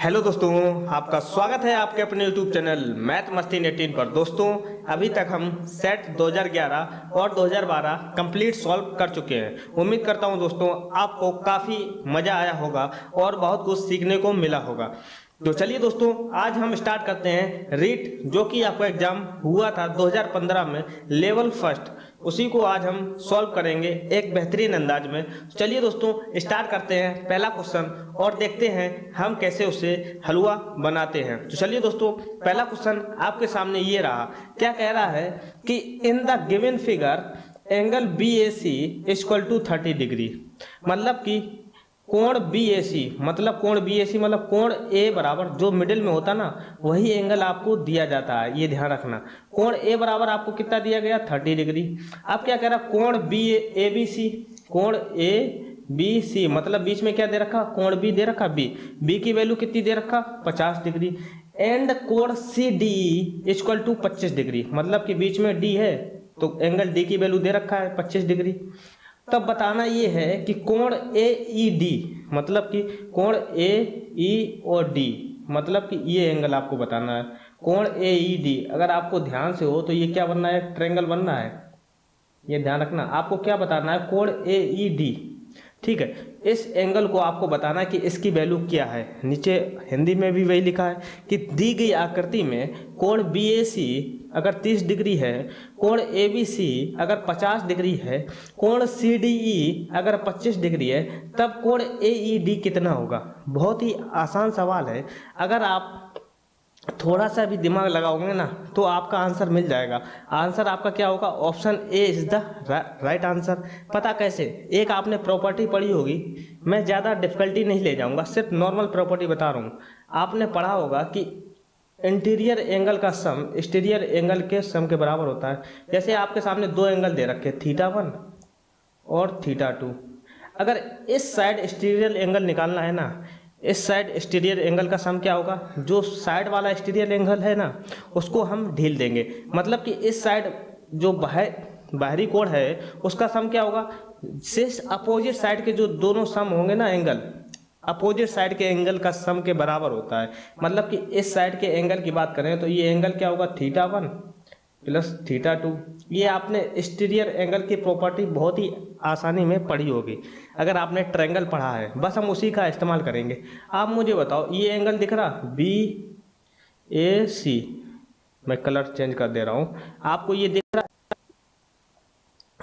Hello दोस्तों, आपका स्वागत है आपके अपने YouTube चैनल मैथ मस्ती 18 पर। दोस्तों, अभी तक हम सेट 2011 और 2012 कंप्लीट सॉल्व कर चुके हैं। उम्मीद करता हूं दोस्तों आपको काफ़ी मज़ा आया होगा और बहुत कुछ सीखने को मिला होगा। तो चलिए दोस्तों, आज हम स्टार्ट करते हैं रीट, जो कि आपका एग्जाम हुआ था 2015 में लेवल फर्स्ट। उसी को आज हम सॉल्व करेंगे एक बेहतरीन अंदाज में। चलिए दोस्तों, स्टार्ट करते हैं पहला क्वेश्चन और देखते हैं हम कैसे उसे हलवा बनाते हैं। तो चलिए दोस्तों, पहला क्वेश्चन आपके सामने ये रहा। क्या कह रहा है कि in the given figure angle BAC equal to 30 degree. मतलब कि कोण BAC मतलब कोण A बराबर जो मिडिल में होता ना, वही एंगल आपको दिया जाता है। ये ध्यान रखना, कोण A बराबर आपको कितना दिया गया, 30 डिग्री। अब क्या कह रहा, कोण ABC मतलब बीच में क्या दे रखा, कोण B दे रखा, B की वैल्यू कितनी दे रखा, 50 डिग्री। एंड कोण CDE इक्वल टू 25 डिग्री। मतलब कि बीच में D है तो एंगल D की वैल्यू दे रखा है 25 डिग्री। तब बताना ये है कि कोण AED मतलब कि कोण AEOD मतलब कि ये एंगल आपको बताना है। कोण AED अगर आपको ध्यान से हो तो ये क्या बनना है, ट्रायंगल बनना है। ये ध्यान रखना, आपको क्या बताना है, कोण AED। ठीक है, इस एंगल को आपको बताना है कि इसकी वैल्यू क्या है। नीचे हिंदी में भी वही लिखा है कि दी गई आकृति में कोण BAC अगर 30 डिग्री है, कोण ABC अगर 50 डिग्री है, कोण CDE अगर 25 डिग्री है, तब कोण AED कितना होगा। बहुत ही आसान सवाल है। अगर आप थोड़ा सा भी दिमाग लगाओगे ना तो आपका आंसर मिल जाएगा। आंसर आपका क्या होगा, option A is the right answer. पता कैसे, एक आपने प्रॉपर्टी पढ़ी होगी, मैं ज़्यादा डिफिकल्टी नहीं ले जाऊंगा, सिर्फ नॉर्मल प्रॉपर्टी बता रहा हूँ। आपने पढ़ा होगा कि इंटीरियर एंगल का सम एक्सटीरियर एंगल के सम के बराबर होता है। जैसे आपके सामने दो एंगल दे रखे, θ1 और θ2। अगर इस साइड एक्सटीरियर एंगल निकालना है ना, इस साइड एक्सटीरियर एंगल का सम क्या होगा, जो साइड वाला एक्सटीरियर एंगल है ना उसको हम ढील देंगे। मतलब कि इस साइड जो बाहरी कोण है उसका सम क्या होगा, सिर्फ अपोजिट साइड के जो दोनों सम होंगे ना एंगल, अपोजिट साइड के एंगल का सम के बराबर होता है। मतलब कि इस साइड के एंगल की बात करें तो ये एंगल क्या होगा, θ1 प्लस θ2। ये आपने एक्सटीरियर एंगल की प्रॉपर्टी बहुत ही आसानी में पढ़ी होगी अगर आपने ट्रायंगल पढ़ा है। बस हम उसी का इस्तेमाल करेंगे। आप मुझे बताओ, ये एंगल दिख रहा BAC, मैं कलर चेंज कर दे रहा हूँ, आपको ये दिख रहा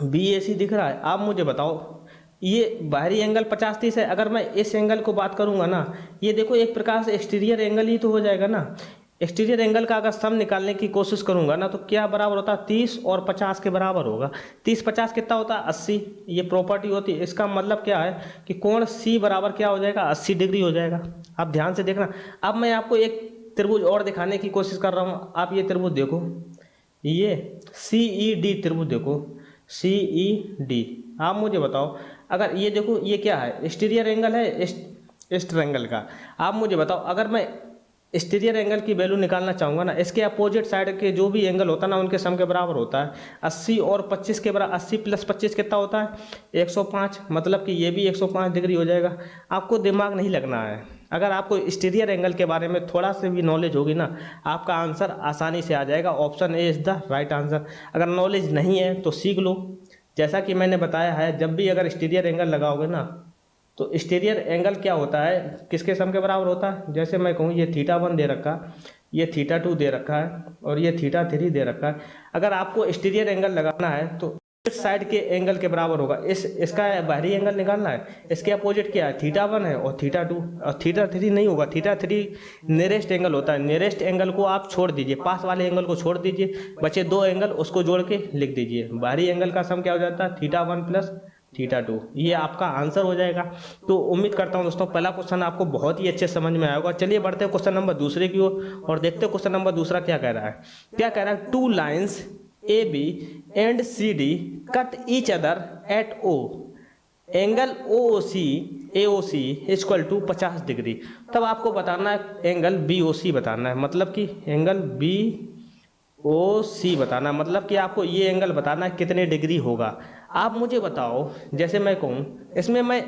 BAC दिख रहा है। आप मुझे बताओ, ये बाहरी एंगल 50-30 है। अगर मैं इस एंगल को बात करूंगा ना, ये देखो एक प्रकार से एक्सटीरियर एंगल ही तो हो जाएगा ना। एक्सटीरियर एंगल का अगर सम निकालने की कोशिश करूंगा ना तो क्या बराबर होता है, 30 और 50 के बराबर होगा। 30-50 कितना होता है, 80। ये प्रॉपर्टी होती है। इसका मतलब क्या है कि कोण C बराबर क्या हो जाएगा, 80 डिग्री हो जाएगा। आप ध्यान से देखना। अब मैं आपको एक त्रिभुज और दिखाने की कोशिश कर रहा हूँ। आप ये त्रिभुज देखो, ये CED त्रिभुज देखो, CED। आप मुझे बताओ, अगर ये देखो, ये क्या है, एक्सटीरियर एंगल है इस ट्रायंगल का। आप मुझे बताओ, अगर मैं एक्सटीरियर एंगल की वैल्यू निकालना चाहूँगा ना, इसके अपोजिट साइड के जो भी एंगल होता है ना उनके सम के बराबर होता है। 80 और 25 के बराबर, 80 प्लस 25 कितना होता है, 105। मतलब कि ये भी 105 डिग्री हो जाएगा। आपको दिमाग नहीं लगना है। अगर आपको एक्सटीरियर एंगल के बारे में थोड़ा सा भी नॉलेज होगी ना, आपका आंसर आसानी से आ जाएगा। Option A is the right answer. अगर नॉलेज नहीं है तो सीख लो। जैसा कि मैंने बताया है, जब भी अगर एक्सटीरियर एंगल लगाओगे ना तो एक्सटीरियर एंगल क्या होता है, किसके सम के बराबर होता है। जैसे मैं कहूँ, ये θ1 दे रखा, ये θ2 दे रखा है और ये θ3 दे रखा है। अगर आपको एक्सटीरियर एंगल लगाना है तो इस साइड के एंगल के बराबर होगा। इसका बाहरी एंगल निकालना है, इसके अपोजिट क्या है, θ1 है और θ2। और θ3 नहीं होगा, θ3 नियरेस्ट एंगल होता है। नियरेस्ट एंगल को आप छोड़ दीजिए, पास वाले एंगल को छोड़ दीजिए, बचे दो एंगल, उसको जोड़ के लिख दीजिए। बाहरी एंगल का सम क्या हो जाता है, θ1 प्लस θ2। ये आपका आंसर हो जाएगा। तो उम्मीद करता हूं दोस्तों पहला क्वेश्चन आपको बहुत ही अच्छे समझ में आया होगा। चलिए बढ़ते हैं क्वेश्चन नंबर दूसरे की ओर और देखते हैं क्वेश्चन नंबर दूसरा क्या कह रहा है। क्या कह रहा है, 2 lines AB and CD cut each other at O, angle AOC equal to 50 degree. तब आपको बताना है एंगल BOC बताना है। मतलब कि एंगल BOC बताना, मतलब कि आपको ये एंगल बताना है कितने डिग्री होगा। आप मुझे बताओ, जैसे मैं कहूँ, इसमें मैं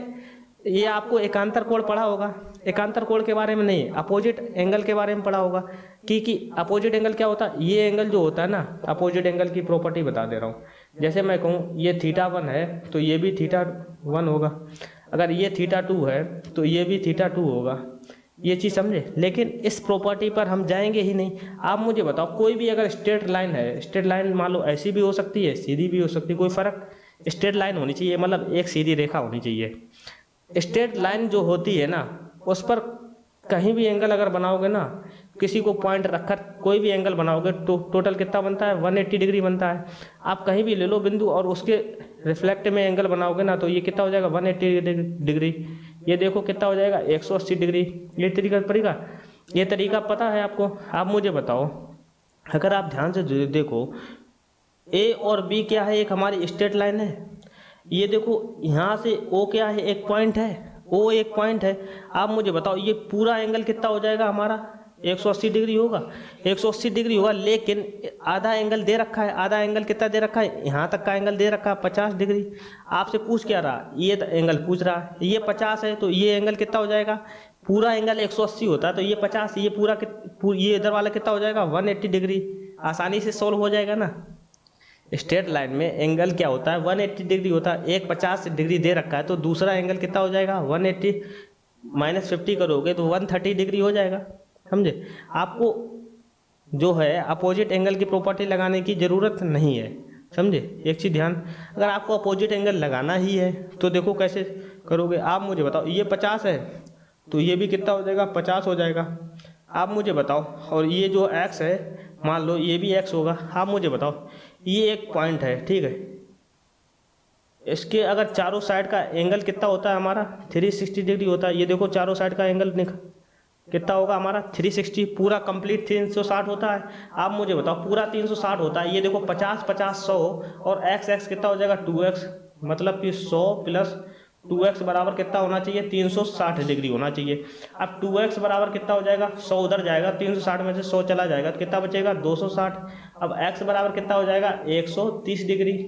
ये आपको एकांतर कोण पढ़ा होगा, एकांतर कोण के बारे में नहीं, अपोजिट एंगल के बारे में पढ़ा होगा कि अपोजिट एंगल क्या होता है। ये एंगल जो होता है ना, अपोजिट एंगल की प्रॉपर्टी बता दे रहा हूँ। जैसे मैं कहूँ ये θ1 है तो ये भी θ1 होगा, अगर ये θ2 है तो ये भी θ2 होगा। ये चीज़ समझे, लेकिन इस प्रॉपर्टी पर हम जाएंगे ही नहीं। आप मुझे बताओ, कोई भी अगर स्ट्रेट लाइन है, स्ट्रेट लाइन मान लो ऐसी भी हो सकती है, सीधी भी हो सकती है, कोई फर्क, स्ट्रेट लाइन होनी चाहिए, मतलब एक सीधी रेखा होनी चाहिए। स्ट्रेट लाइन जो होती है ना, उस पर कहीं भी एंगल अगर बनाओगे ना, किसी को पॉइंट रखकर कोई भी एंगल बनाओगे तो टोटल कितना बनता है, 180 डिग्री बनता है। आप कहीं भी ले लो बिंदु और उसके रिफ्लेक्ट में एंगल बनाओगे ना, तो ये कितना हो जाएगा, 180 डिग्री। ये देखो कितना हो जाएगा, 180 डिग्री। ये तरीका पता है आपको। आप मुझे बताओ, अगर आप ध्यान से देखो, ए और बी क्या है, एक हमारी स्ट्रेट लाइन है। ये देखो यहाँ से ओ क्या है, एक पॉइंट है, ओ एक पॉइंट है। आप मुझे बताओ ये पूरा एंगल कितना हो जाएगा हमारा, 180 डिग्री होगा, 180 डिग्री होगा। लेकिन आधा एंगल दे रखा है, आधा एंगल कितना दे रखा है, यहाँ तक का एंगल दे रखा है 50 डिग्री। आपसे पूछ क्या रहा, ये एंगल पूछ रहा है, ये 50 है तो ये एंगल कितना हो जाएगा, पूरा एंगल 180 होता है तो ये 50, ये पूरा ये इधर वाला कितना हो जाएगा, 180 डिग्री। आसानी से सोल्व हो जाएगा ना। स्ट्रेट लाइन में एंगल क्या होता है, 180 डिग्री होता है। एक 50 डिग्री दे रखा है तो दूसरा एंगल कितना हो जाएगा, 180 माइनस 50 करोगे तो 130 डिग्री हो जाएगा। समझे, आपको जो है अपोजिट एंगल की प्रॉपर्टी लगाने की ज़रूरत नहीं है। समझे, एक चीज़ ध्यान, अगर आपको अपोजिट एंगल लगाना ही है तो देखो कैसे करोगे। आप मुझे बताओ, ये 50 है तो ये भी कितना हो जाएगा, 50 हो जाएगा। आप मुझे बताओ, और ये जो x है मान लो ये भी x होगा। आप मुझे बताओ, ये एक पॉइंट है, ठीक है, इसके अगर चारों साइड का एंगल कितना होता है हमारा, 360 डिग्री होता है। ये देखो चारों साइड का एंगल कितना होगा हमारा, 360, पूरा कंप्लीट 360 होता है। आप मुझे बताओ, पूरा 360 होता है। ये देखो 50 50 100 और x कितना हो जाएगा, 2x, मतलब कि 100 प्लस 2x बराबर कितना होना चाहिए, 360 डिग्री होना चाहिए। अब 2x बराबर कितना हो जाएगा, 100 उधर जाएगा, 360 में से 100 चला जाएगा तो कितना बचेगा, 260। अब x बराबर कितना हो जाएगा, 130 डिग्री।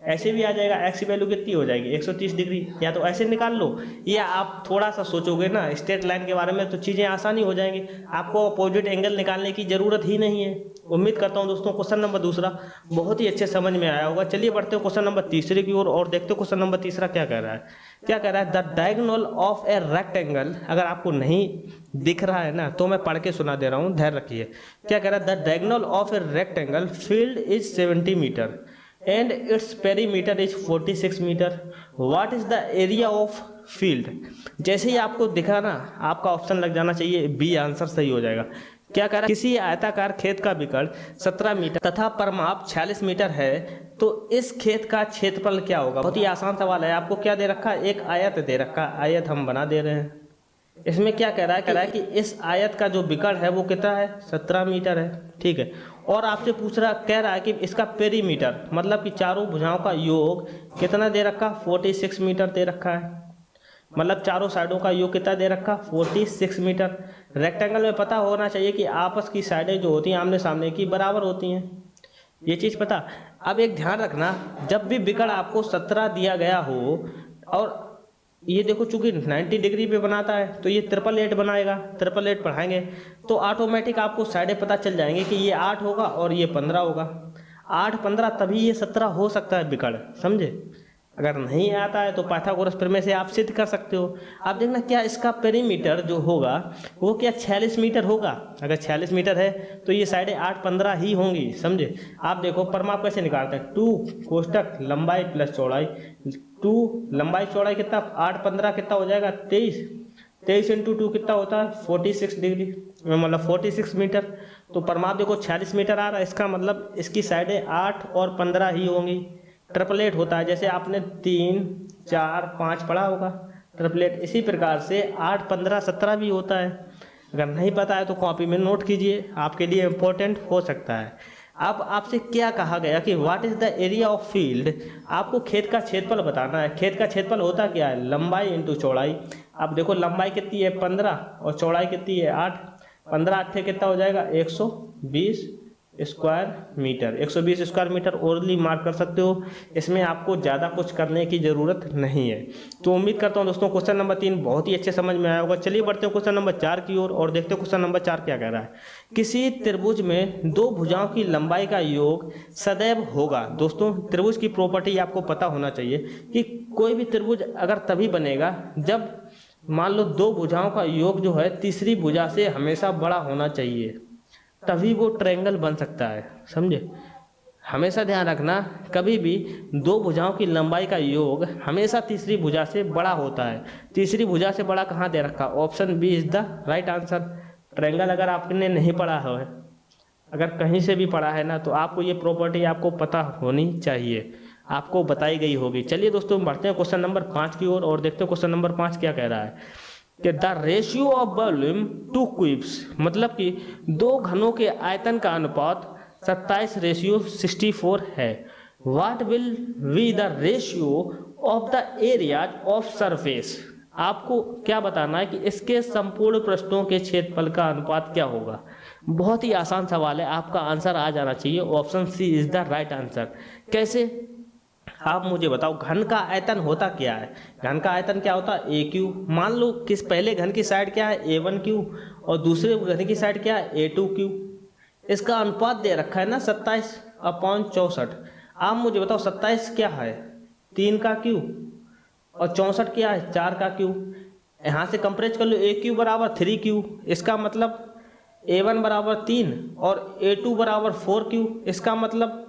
ऐसे भी आ जाएगा, x की वैल्यू कितनी हो जाएगी, 130 डिग्री। या तो ऐसे निकाल लो, या आप थोड़ा सा सोचोगे ना स्ट्रेट लाइन के बारे में तो चीज़ें आसानी हो जाएंगी। आपको अपोजिट एंगल निकालने की ज़रूरत ही नहीं है। उम्मीद करता हूँ दोस्तों क्वेश्चन नंबर दूसरा बहुत ही अच्छे समझ में आया होगा। चलिए बढ़ते हैं क्वेश्चन नंबर तीसरे की ओर और देखते हो क्वेश्चन नंबर तीसरा क्या कह रहा है। क्या कह रहा है, the diagonal of a rectangle. अगर आपको नहीं दिख रहा है ना तो मैं पढ़ के सुना दे रहा हूँ, धैर्य रखिए। क्या कह रहा है, the diagonal of a rectangle field is 70 metre and its perimeter is 46 metre. What is the area of field? जैसे ही आपको दिखा ना, आपका ऑप्शन लग जाना चाहिए बी, आंसर सही हो जाएगा। क्या कह रहा है, किसी आयताकार खेत का विकर्ण 17 मीटर तथा परमाप 46 मीटर है तो इस खेत का क्षेत्रफल क्या होगा। बहुत ही आसान सवाल है। आपको क्या दे रखा है, एक आयत दे रखा है, आयत हम बना दे रहे हैं। इसमें क्या कह रहा है कि इस आयत का जो विकर्ण है वो कितना है, 17 मीटर है, ठीक है। और आपसे कह रहा है कि इसका पेरीमीटर, मतलब कि चारों भुजाओं का योग कितना दे रखा, 46 मीटर दे रखा है। मतलब चारों साइडों का योग कितना दे रखा, 46 मीटर। रेक्टेंगल में पता होना चाहिए कि आपस की साइडें जो होती हैं आमने सामने की बराबर होती हैं, ये चीज़ पता। अब एक ध्यान रखना, जब भी विकर्ण आपको 17 दिया गया हो और ये देखो चूंकि 90 डिग्री पे बनाता है तो ये 888 बनाएगा, 888 पढ़ाएंगे तो ऑटोमेटिक आपको साइडें पता चल जाएंगे कि ये 8 होगा और ये 15 होगा। 8 15 तभी ये 17 हो सकता है विकर्ण। समझे, अगर नहीं आता है तो पाइथागोरस प्रमेय से आप सिद्ध कर सकते हो। आप देखना क्या इसका पेरीमीटर जो होगा वो क्या 46 मीटर होगा। अगर 46 मीटर है तो ये साइडें 8 15 ही होंगी। समझे, आप देखो परमाप कैसे निकालते हैं, 2 कोष्टक लंबाई प्लस चौड़ाई, 2 लंबाई चौड़ाई कितना, 8 15 कितना हो जाएगा, 23 इंटू 2 कितना होता है, 46 डिग्री, मतलब 46 मीटर। तो परमाप देखो 46 मीटर आ रहा है, इसका मतलब इसकी साइडें 8 और 15 ही होंगी। ट्रिपलेट होता है, जैसे आपने 3 4 5 पढ़ा होगा ट्रिपलेट, इसी प्रकार से 8 15 17 भी होता है। अगर नहीं पता है तो कॉपी में नोट कीजिए, आपके लिए इम्पोर्टेंट हो सकता है। अब आपसे क्या कहा गया कि what is the area of field, आपको खेत का क्षेत्रफल बताना है। खेत का क्षेत्रफल होता क्या है, लंबाई इंटू चौड़ाई। अब देखो लंबाई कितनी है 15 और चौड़ाई कितनी है 8, 15 8 कितना हो जाएगा 120, square metre, 120 square metre orally mark कर सकते हो। इसमें आपको ज़्यादा कुछ करने की ज़रूरत नहीं है। तो उम्मीद करता हूँ दोस्तों क्वेश्चन नंबर 3 बहुत ही अच्छे समझ में आया होगा। चलिए बढ़ते हैं क्वेश्चन नंबर 4 की ओर और देखते हैं क्वेश्चन नंबर 4 क्या कह रहा है। किसी त्रिभुज में दो भुजाओं की लंबाई का योग सदैव होगा। दोस्तों त्रिभुज की प्रॉपर्टी आपको पता होना चाहिए कि कोई भी त्रिभुज अगर तभी बनेगा जब मान लो दो भुजाओं का योग जो है तीसरी भुजा से हमेशा बड़ा होना चाहिए, तभी वो ट्रायंगल बन सकता है। समझे, हमेशा ध्यान रखना, कभी भी दो भुजाओं की लंबाई का योग हमेशा तीसरी भुजा से बड़ा होता है। तीसरी भुजा से बड़ा कहाँ दे रखा, option B is the right answer. Triangle अगर आपने नहीं पढ़ा है, अगर कहीं से भी पढ़ा है ना, तो आपको ये प्रॉपर्टी आपको पता होनी चाहिए, आपको बताई गई होगी। चलिए दोस्तों बढ़ते हैं क्वेश्चन नंबर 5 की ओर और देखते हैं क्वेश्चन नंबर 5 क्या कह रहा है कि the ratio of volume two cubes, मतलब कि दो घनों के आयतन का अनुपात 27:64 है। What will be the ratio of the areas of surface. आपको क्या बताना है कि इसके संपूर्ण पृष्ठों के क्षेत्रफल का अनुपात क्या होगा। बहुत ही आसान सवाल है, आपका आंसर आ जाना चाहिए। Option C is the right answer. कैसे, आप मुझे बताओ, घन का आयतन होता क्या है। घन का आयतन क्या होता है, ए क्यू। मान लो किस पहले घन की साइड क्या है, A1Q, और दूसरे घन की साइड क्या है, A2Q। इसका अनुपात दे रखा है ना 27/64। आप मुझे बताओ 27 क्या है, 3 का Q, और 64 क्या है, 4 का Q। यहाँ से कंपेयर कर लो, AQ बराबर 3Q, इसका मतलब A1 बराबर 3 और A2 बराबर 4Q, इसका मतलब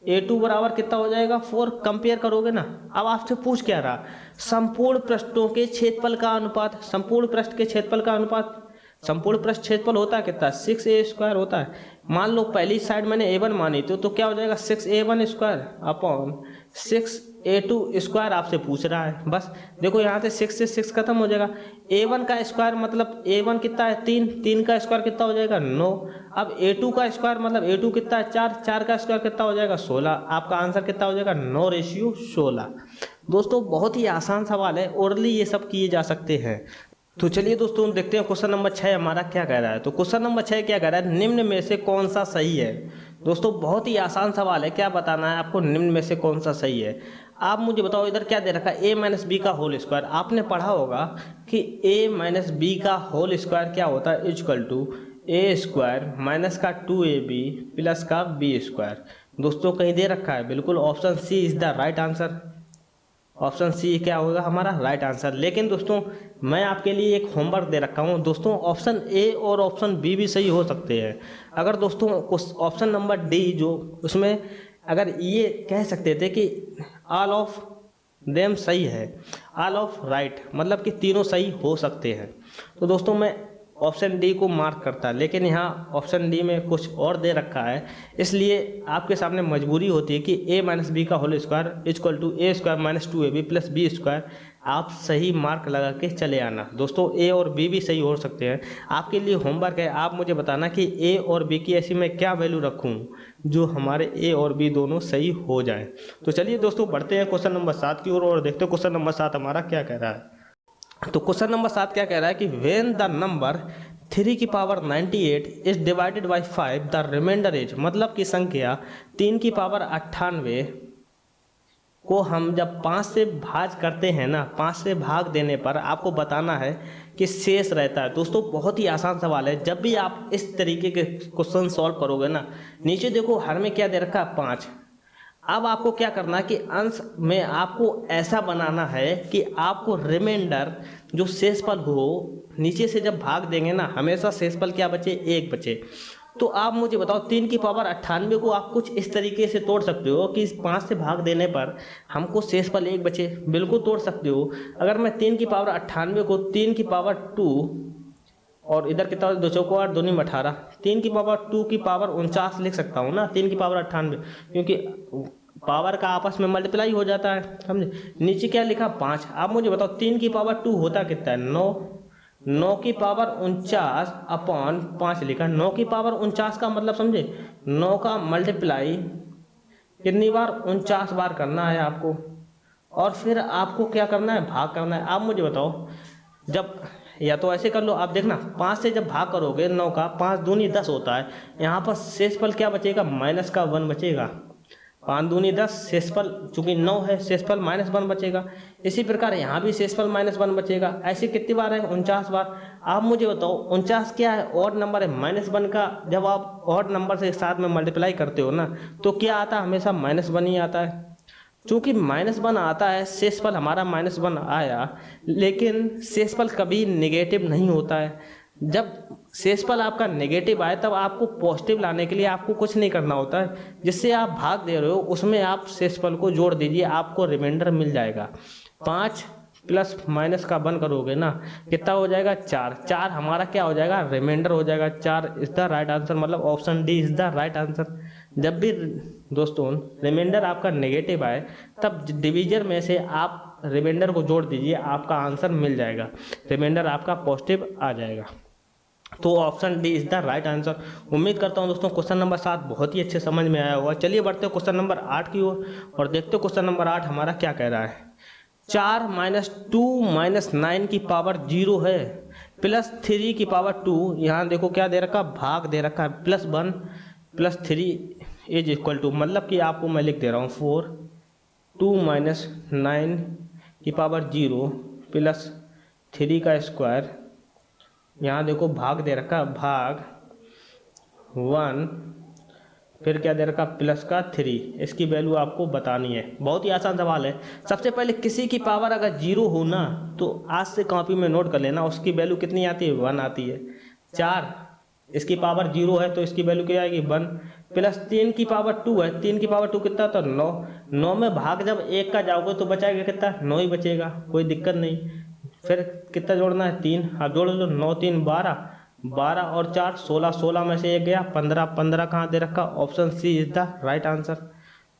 A2 बराबर कितना हो जाएगा, 4। कंपेयर करोगे ना। अब आपसे पूछ क्या रहा, संपूर्ण पृष्ठों के क्षेत्रफल का अनुपात। संपूर्ण पृष्ठ के क्षेत्रफल का अनुपात, संपूर्ण पृष्ठ क्षेत्रफल होता है कितना, 6a² होता है। मान लो पहली साइड मैंने A1 मानी तो क्या हो जाएगा, 6a1² अपॉन 6a2² आपसे पूछ रहा है। बस देखो यहाँ से 6 से 6 खत्म हो जाएगा। A1 का स्क्वायर मतलब A1 कितना है, 3, 3 का स्क्वायर कितना हो जाएगा, 9। अब A2 का स्क्वायर मतलब A2 कितना है, 4, 4 का स्क्वायर कितना हो जाएगा, 16। आपका आंसर कितना हो जाएगा, 9:16। दोस्तों बहुत ही आसान सवाल है, ओरली ये सब किए जा सकते हैं। तो चलिए दोस्तों देखते हैं क्वेश्चन नंबर 6 हमारा क्या कह रहा है। तो क्वेश्चन नंबर 6 क्या कह रहा है, निम्न में से कौन सा सही है। दोस्तों बहुत ही आसान सवाल है, क्या बताना है आपको, निम्न में से कौन सा सही है। आप मुझे बताओ, इधर क्या दे रखा है, a - b का होल स्क्वायर। आपने पढ़ा होगा कि a - b का होल स्क्वायर क्या होता है, इक्वल टू a² माइनस का 2ab प्लस का b²। दोस्तों कहीं दे रखा है, बिल्कुल option C is the right answer. Option C क्या होगा हमारा राइट आंसर। लेकिन दोस्तों मैं आपके लिए एक होमवर्क दे रखा हूँ दोस्तों, ऑप्शन ए और ऑप्शन बी भी सही हो सकते हैं। अगर दोस्तों ऑप्शन नंबर डी जो उसमें अगर ये कह सकते थे कि ऑल ऑफ देम सही है, ऑल ऑफ राइट, मतलब कि तीनों सही हो सकते हैं, तो दोस्तों मैं ऑप्शन डी को मार्क करता। लेकिन यहाँ ऑप्शन डी में कुछ और दे रखा है, इसलिए आपके सामने मजबूरी होती है कि a - b का whole square equal to a² minus 2ab plus b²। आप सही मार्क लगा के चले आना। दोस्तों ए और बी भी सही हो सकते हैं। आपके लिए होमवर्क है, आप मुझे बताना कि ए और बी की ऐसी मैं क्या वैल्यू रखूँ जो हमारे ए और बी दोनों सही हो जाएं। तो चलिए दोस्तों बढ़ते हैं क्वेश्चन नंबर 7 की ओर और देखते हैं क्वेश्चन नंबर 7 हमारा क्या कह रहा है। तो क्वेश्चन नंबर 7 क्या कह रहा है कि व्हेन द नंबर 3 की power 98 is divided by 5 the remainder is, मतलब की संख्या 3 की पावर 98 को हम जब 5 से भाग करते हैं ना, 5 से भाग देने पर आपको बताना है कि शेष रहता है। दोस्तों बहुत ही आसान सवाल है, जब भी आप इस तरीके के क्वेश्चन सॉल्व करोगे ना, नीचे देखो हर में क्या दे रखा है, 5। अब आपको क्या करना है कि अंश में आपको ऐसा बनाना है कि आपको रिमाइंडर जो शेषफल हो, नीचे से जब भाग देंगे ना, हमेशा शेषफल क्या बचे, 1 बचे। तो आप मुझे बताओ 3 की पावर 98 को आप कुछ इस तरीके से तोड़ सकते हो कि 5 से भाग देने पर हमको शेषफल 1 बचे, बिल्कुल तोड़ सकते हो। अगर मैं 3 की पावर 98 को 3 की पावर 2 और इधर कितना 2 चौको 8 2 में 18, 3 की पावर 2 की पावर 49 लिख सकता हूँ ना, 3 की पावर 98, क्योंकि पावर का आपस में मल्टीप्लाई हो जाता है, समझे। नीचे क्या लिखा, 5। आप मुझे बताओ 3 की पावर 2 होता कितना है, 9। 9 की पावर 49 अपॉन 5 लिखा। 9 की पावर 49 का मतलब समझे, 9 का मल्टीप्लाई कितनी बार, 49 बार करना है आपको, और फिर आपको क्या करना है, भाग करना है। आप मुझे बताओ जब या तो ऐसे कर लो आप, देखना 5 से जब भाग करोगे 9 का, 5 दूनी 10 होता है, यहाँ पर शेषफल क्या बचेगा, माइनस का 1 बचेगा। 5 दूनी 10, शेषफल चूंकि 9 है, शेषफल -1 बचेगा। इसी प्रकार यहाँ भी शेषफल -1 बचेगा। ऐसे कितनी बार है, 49 बार। आप मुझे बताओ 49 क्या है, ऑड नंबर है। -1 का जब आप ऑड नंबर से साथ में मल्टीप्लाई करते हो ना, तो क्या आता है, हमेशा -1 ही आता है। चूंकि -1 आता है, शेषफल हमारा -1 आया, लेकिन शेषफल कभी नेगेटिव नहीं होता है। जब शेषफल आपका नेगेटिव आए तब आपको पॉजिटिव लाने के लिए आपको कुछ नहीं करना होता है। जिससे आप भाग दे रहे हो उसमें आप शेषफल को जोड़ दीजिए, आपको रिमाइंडर मिल जाएगा। 5 प्लस माइनस का 1 करोगे ना, कितना हो जाएगा, 4। 4 हमारा क्या हो जाएगा, रिमाइंडर हो जाएगा। 4 इज द राइट आंसर, मतलब option D is the right answer. जब भी दोस्तों रिमाइंडर आपका नेगेटिव आए, तब डिवीजर में से आप रिमाइंडर को जोड़ दीजिए, आपका आंसर मिल जाएगा, रिमाइंडर आपका पॉजिटिव आ जाएगा। तो option D is the right answer. उम्मीद करता हूं दोस्तों क्वेश्चन नंबर 7 बहुत ही अच्छे समझ में आया होगा। चलिए बढ़ते हैं क्वेश्चन नंबर 8 की ओर और देखते हैं क्वेश्चन नंबर 8 हमारा क्या कह रहा है। 4 - 2 - 9 की पावर 0 है, प्लस 3 की पावर 2, यहाँ देखो क्या दे रखा, भाग दे रखा है, +1 + 3 इज इक्वल टू, मतलब कि आपको मैं लिख दे रहा हूँ 4 2 - 9 की पावर 0 प्लस 3 का स्क्वायर, यहाँ देखो भाग दे रखा, भाग 1, फिर क्या दे रखा, प्लस का 3। इसकी वैल्यू आपको बतानी है। बहुत ही आसान सवाल है। सबसे पहले किसी की पावर अगर 0 हो ना, तो आज से कॉपी में नोट कर लेना, उसकी वैल्यू कितनी आती है, 1 आती है। 4 इसकी पावर 0 है तो इसकी वैल्यू क्या आएगी, 1, प्लस 3 की पावर 2 है, 3 की पावर 2 कितना होता है, 9। 9 में भाग जब 1 का जाओगे तो बचाएगा कितना, 9 ही बचेगा, कोई दिक्कत नहीं। फिर कितना जोड़ना है, 3, आप जोड़ लो, 9 3 12, 12 और 4 16, 16 में से 1 गया, 15, 15 कहाँ दे रखा, option C is the right answer.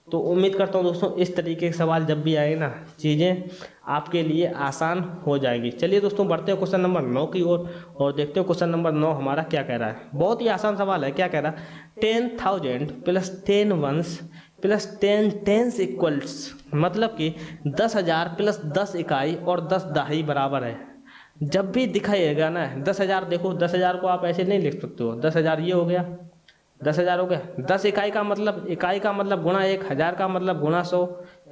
तो उम्मीद करता हूँ दोस्तों इस तरीके के सवाल जब भी आए ना, चीज़ें आपके लिए आसान हो जाएगी। चलिए दोस्तों बढ़ते हैं क्वेश्चन नंबर 9 की ओर और देखते हैं क्वेश्चन नंबर 9 हमारा क्या कह रहा है। बहुत ही आसान सवाल है। क्या कह रहा है, 10,000 plus 10 ones plus 10 tens equals, मतलब कि 10,000 प्लस 10 इकाई और 10 दहाई बराबर है। जब भी दिखाइएगा ना 10,000, देखो 10,000 को आप ऐसे नहीं लिख सकते हो, 10,000 ये हो गया, 10,000 हो गया। 10 इकाई का मतलब गुणा 1, 1000 का मतलब गुणा 100,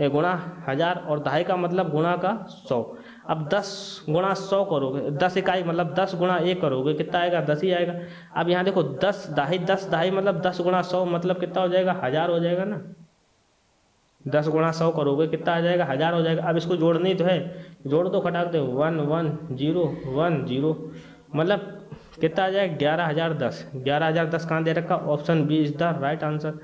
गुणा 1000 और दहाई का मतलब गुणा का 100। अब 10 गुणा 100 करोगे, 10 इकाई मतलब 10 गुणा 1 करोगे, कितना आएगा, 10 ही आएगा। अब यहाँ देखो 10 दहाई मतलब 10 गुणा 100 मतलब कितना हो जाएगा, 1000 हो जाएगा ना। 10 गुणा 100 करोगे कितना आ जाएगा, 1000 हो जाएगा। अब इसको जोड़नी तो है, जोड़ दो, खटाक दो, 1 1 0 1 0, मतलब कितना आ जाएगा, 11,010। 11,010 कहाँ दे रखा, option B is the right answer.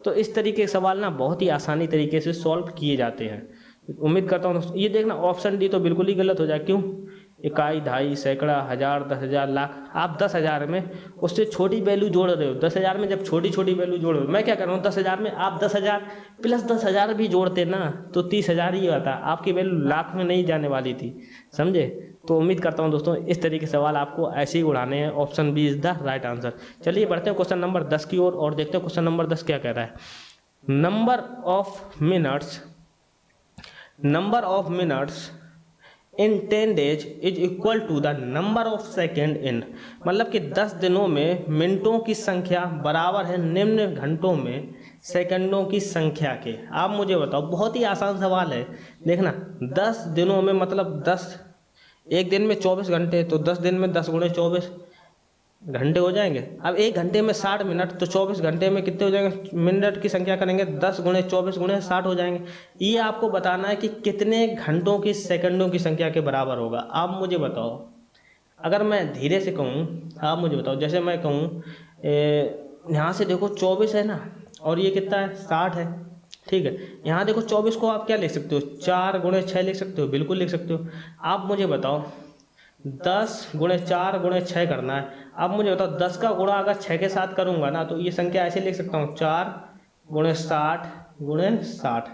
तो इस तरीके के सवाल ना बहुत ही आसानी तरीके से सॉल्व किए जाते हैं। उम्मीद करता हूँ ये देखना, ऑप्शन डी तो बिल्कुल ही गलत हो जाए। क्यों, इकाई, दहाई, सैकड़ा, 1000, 10,000, लाख, आप 10,000 में उससे छोटी वैल्यू जोड़ रहे हो। 10,000 में जब छोटी छोटी वैल्यू जोड़ रहे हो, मैं क्या कर रहा हूँ, 10,000 में आप 10,000 प्लस 10,000 भी जोड़ते ना तो 30,000 ही आता, आपकी वैल्यू लाख में नहीं जाने वाली थी, समझे। तो उम्मीद करता हूँ दोस्तों इस तरीके के सवाल आपको ऐसे ही उड़ाने हैं। Option B is the right answer. चलिए बढ़ते हैं क्वेश्चन नंबर 10 की ओर और देखते हैं क्वेश्चन नंबर 10 क्या कह रहा है। Number of minutes in 10 days is equal to the number of second in, मतलब कि 10 दिनों में मिनटों की संख्या बराबर है निम्न घंटों में सेकंडों की संख्या के। आप मुझे बताओ, बहुत ही आसान सवाल है। देखना 10 दिनों में मतलब 10, एक दिन में 24 घंटे, तो 10 दिन में 10 गुणे 24 घंटे हो जाएंगे। अब एक घंटे में 60 मिनट, तो 24 घंटे में कितने हो जाएंगे, मिनट की संख्या करेंगे 10 गुणे 24 गुणे 60 हो जाएंगे। ये आपको बताना है कि कितने घंटों की सेकंडों की संख्या के बराबर होगा। आप मुझे बताओ, अगर मैं धीरे से कहूँ, आप मुझे बताओ, जैसे मैं कहूँ यहाँ से देखो 24 है ना, और ये कितना है, 60 है, ठीक है। यहाँ देखो 24 को आप क्या लिख सकते हो, 4 गुणे 6 लिख सकते हो, बिल्कुल लिख सकते हो। आप मुझे बताओ 10 गुणे 4 गुणे 6 करना है। अब मुझे बताओ 10 का गुणा अगर 6 के साथ करूंगा ना, तो ये संख्या ऐसे लिख सकता हूँ, 4 गुणे 60 गुणे 60।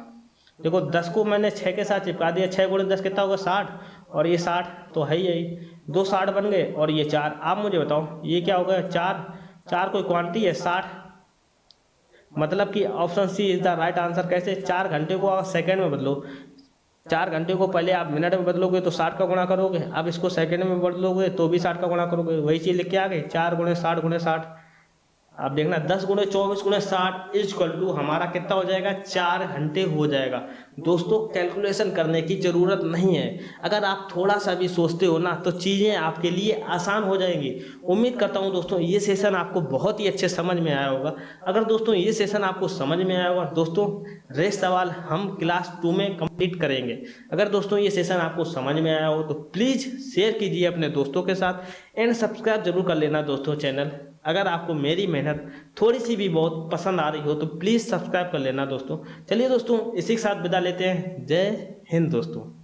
देखो 10 को मैंने 6 के साथ चिपका दिया, 6 गुणे 10 कितना होगा, 60, और ये 60 तो है ही यही, 2 60 बन गए और ये 4। आप मुझे बताओ ये क्या हो गया, 4 कोई क्वांटिटी है, 60, मतलब कि option C is the right answer. कैसे, 4 घंटे को आप सेकेंड में बदलो, 4 घंटे को पहले आप मिनट में बदलोगे तो 60 का गुणा करोगे, अब इसको सेकंड में बदलोगे तो भी 60 का गुणा करोगे, वही चीज़ लिख के आ गई 4 गुणे 60 गुणे 60। आप देखना 10 गुणे 24 गुणे 60 इक्वल टू हमारा कितना हो जाएगा, 4 घंटे हो जाएगा। दोस्तों कैलकुलेशन करने की ज़रूरत नहीं है, अगर आप थोड़ा सा भी सोचते हो ना तो चीज़ें आपके लिए आसान हो जाएंगी। उम्मीद करता हूँ दोस्तों ये सेशन आपको बहुत ही अच्छे समझ में आया होगा। अगर दोस्तों ये सेशन आपको समझ में आया होगा दोस्तों, रेस्ट सवाल हम क्लास 2 में कंप्लीट करेंगे। अगर दोस्तों ये सेशन आपको समझ में आया हो तो प्लीज़ शेयर कीजिए अपने दोस्तों के साथ एंड सब्सक्राइब जरूर कर लेना दोस्तों चैनल। अगर आपको मेरी मेहनत थोड़ी सी भी बहुत पसंद आ रही हो तो प्लीज़ सब्सक्राइब कर लेना दोस्तों। चलिए दोस्तों इसी के साथ विदा लेते हैं। जय हिंद दोस्तों।